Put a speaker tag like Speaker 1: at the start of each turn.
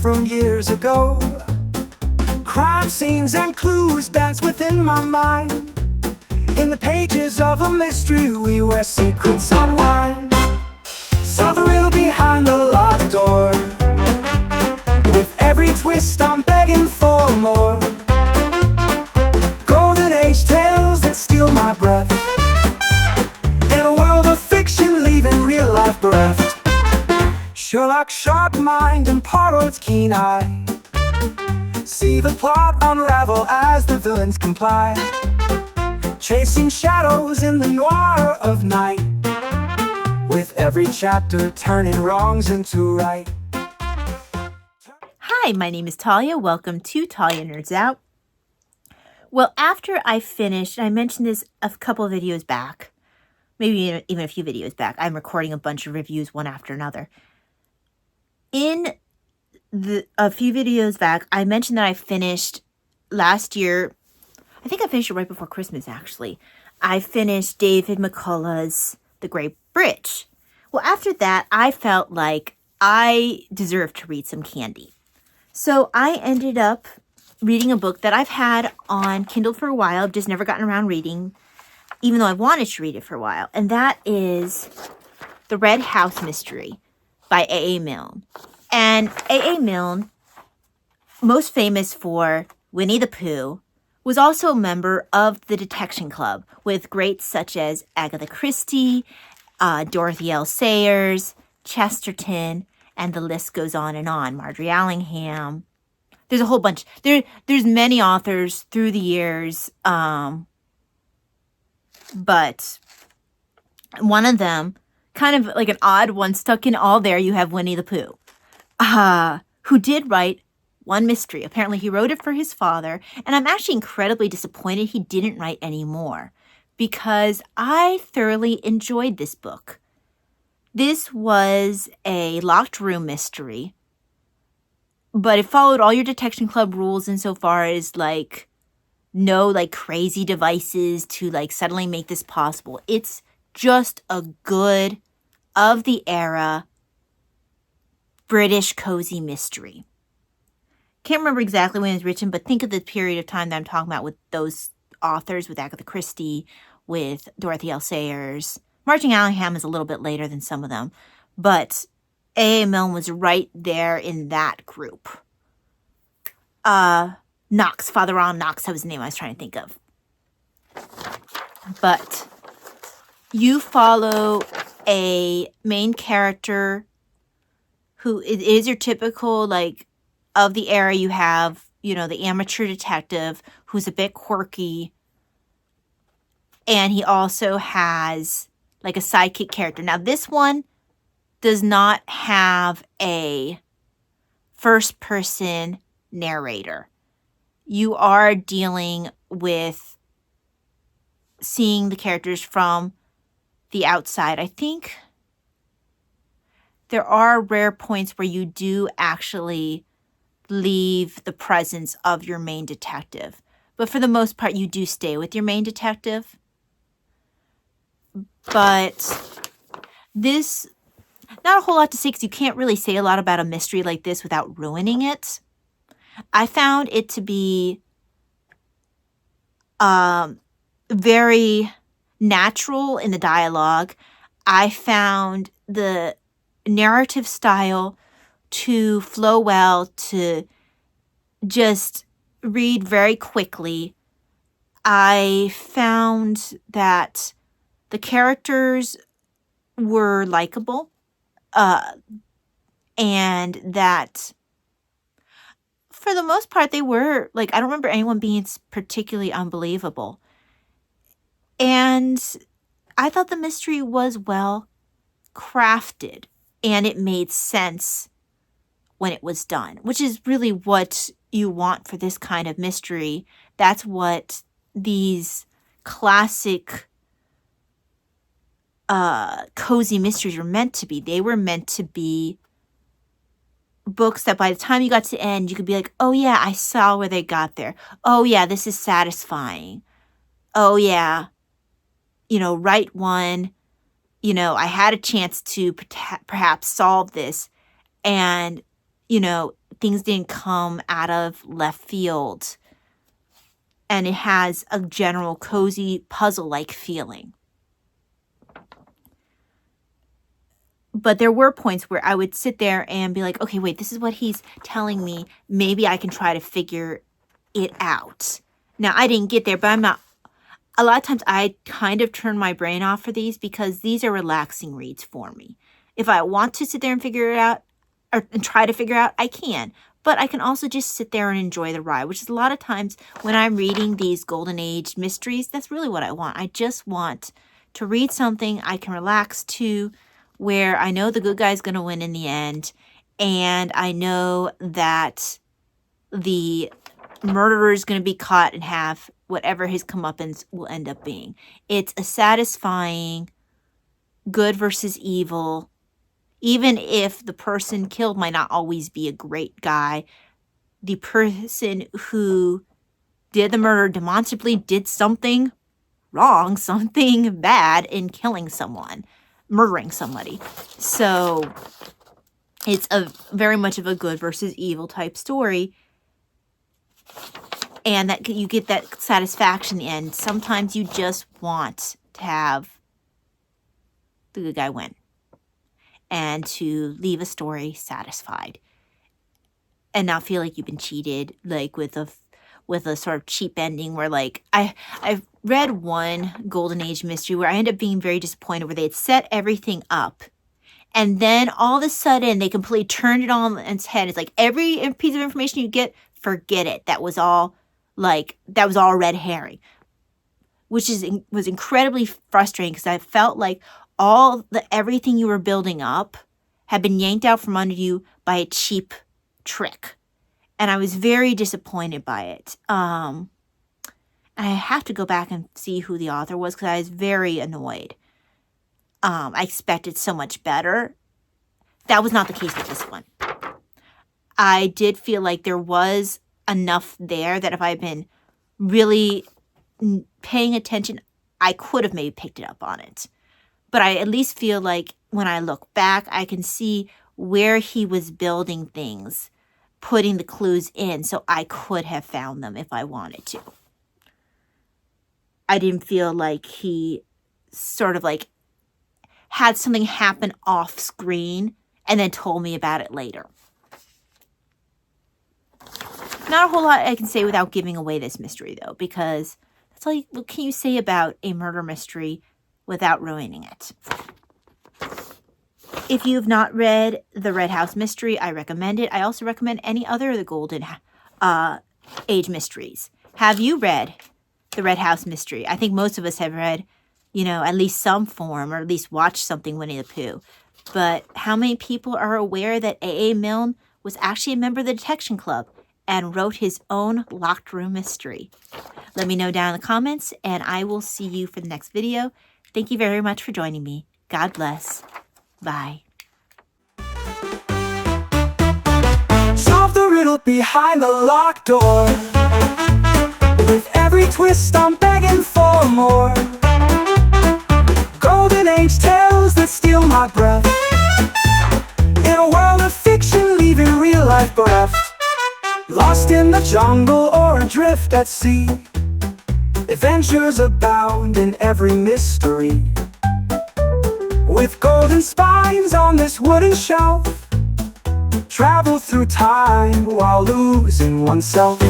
Speaker 1: from years ago. Crime scenes and clues dance within my mind. In the pages of a mystery, we where secrets unwind. Solve the riddle behind the locked door. With every twist I'm begging for more. Golden age tales that steal my breath. In a world of fiction, leaving real life bereft. Sherlock's sharp mind and Poirot's keen eye. See the plot unravel as the villains comply. Chasing shadows in the noir of night. With every chapter turning wrongs into right.
Speaker 2: Hi, my name is Talia. Welcome to Talia Nerds Out. Well, after I finished, I mentioned this a couple of videos back, maybe even a few videos back. I'm recording a bunch of reviews one after another. In a few videos back, I mentioned that I finished last year. I think I finished it right before Christmas, actually. I finished David McCullough's The Great Bridge. Well, after that, I felt like I deserved to read some candy. So I ended up reading a book that I've had on Kindle for a while, just never gotten around reading, even though I wanted to read it for a while. And that is The Red House Mystery by A.A. Milne. And A.A. Milne, most famous for Winnie the Pooh, was also a member of the Detection Club with greats such as Agatha Christie, Dorothy L. Sayers, Chesterton, and the list goes on and on. Marjorie Allingham. There's a whole bunch. There's many authors through the years, but one of them, kind of like an odd one stuck in all there, you have Winnie the Pooh, who did write one mystery. Apparently he wrote it for his father, and I'm actually incredibly disappointed he didn't write any more because I thoroughly enjoyed this book. This was a locked room mystery, but it followed all your Detection Club rules insofar as like no like crazy devices to like suddenly make this possible. It's just a good of the era British cozy mystery. Can't remember exactly when it was written, but think of the period of time that I'm talking about with those authors, with Agatha Christie, with Dorothy L. Sayers. Marjorie Allingham is a little bit later than some of them, but A.A. Milne was right there in that group. Knox, Father Ron Knox, that was the name I was trying to think of. But you follow a main character who is your typical, like, of the era. You have, you know, the amateur detective who's a bit quirky. And he also has, like, a sidekick character. Now, this one does not have a first-person narrator. You are dealing with seeing the characters from the outside. I think there are rare points where you do actually leave the presence of your main detective. But for the most part, you do stay with your main detective. But this, not a whole lot to say because you can't really say a lot about a mystery like this without ruining it. I found it to be very natural in the dialogue. I found the narrative style to flow well, to just read very quickly. I found that the characters were likable, and that for the most part they were, like, I don't remember anyone being particularly unbelievable. And I thought the mystery was well crafted and it made sense when it was done, which is really what you want for this kind of mystery. That's what these classic cozy mysteries were meant to be. They were meant to be books that by the time you got to the end, you could be like, oh yeah, I saw where they got there. Oh yeah, this is satisfying. Oh yeah, you know, right one, you know, I had a chance to perhaps solve this. And, you know, things didn't come out of left field. And it has a general cozy puzzle-like feeling. But there were points where I would sit there and be like, okay, wait, this is what he's telling me. Maybe I can try to figure it out. Now, I didn't get there, but I'm not. A lot of times I kind of turn my brain off for these because these are relaxing reads for me. If I want to sit there and figure it out and try to figure it out, I can. But I can also just sit there and enjoy the ride, which is a lot of times when I'm reading these Golden Age mysteries, that's really what I want. I just want to read something I can relax to, where I know the good guy's going to win in the end, and I know that the murderer is going to be caught and have whatever his comeuppance will end up being. It's a satisfying good versus evil, even if the person killed might not always be a great guy. The person who did the murder demonstrably did something wrong, something bad in killing someone, murdering somebody. So it's a very much of a good versus evil type story. And that you get that satisfaction in the end. Sometimes you just want to have the good guy win and to leave a story satisfied and not feel like you've been cheated, like with a sort of cheap ending where, like, I've read one Golden Age mystery where I ended up being very disappointed, where they had set everything up and then all of a sudden they completely turned it on its head. It's like every piece of information you get, forget it. That was all red herring, which was incredibly frustrating because I felt like everything you were building up had been yanked out from under you by a cheap trick. And I was very disappointed by it. I have to go back and see who the author was because I was very annoyed. I expected so much better. That was not the case with this one. I did feel like there was enough there that if I had been really paying attention, I could have maybe picked it up on it. But I at least feel like when I look back, I can see where he was building things, putting the clues in, so I could have found them if I wanted to. I didn't feel like he sort of like had something happen off screen and then told me about it later. Not a whole lot I can say without giving away this mystery, though, because that's all. What can you say about a murder mystery without ruining it? If you've not read The Red House Mystery, I recommend it. I also recommend any other of the Golden Age mysteries. Have you read The Red House Mystery? I think most of us have read, at least some form, or at least watched something Winnie the Pooh. But how many people are aware that A.A. Milne was actually a member of the Detection Club and wrote his own locked room mystery? Let me know down in the comments, and I will see you for the next video. Thank you very much for joining me. God bless. Bye.
Speaker 1: Solve the riddle behind the locked door. With every twist I'm begging for more. Golden Age tales that steal my breath. In a world of fiction, leaving real life bereft. Lost in the jungle or adrift at sea. Adventures abound in every mystery. With golden spines on this wooden shelf. Travel through time while losing oneself.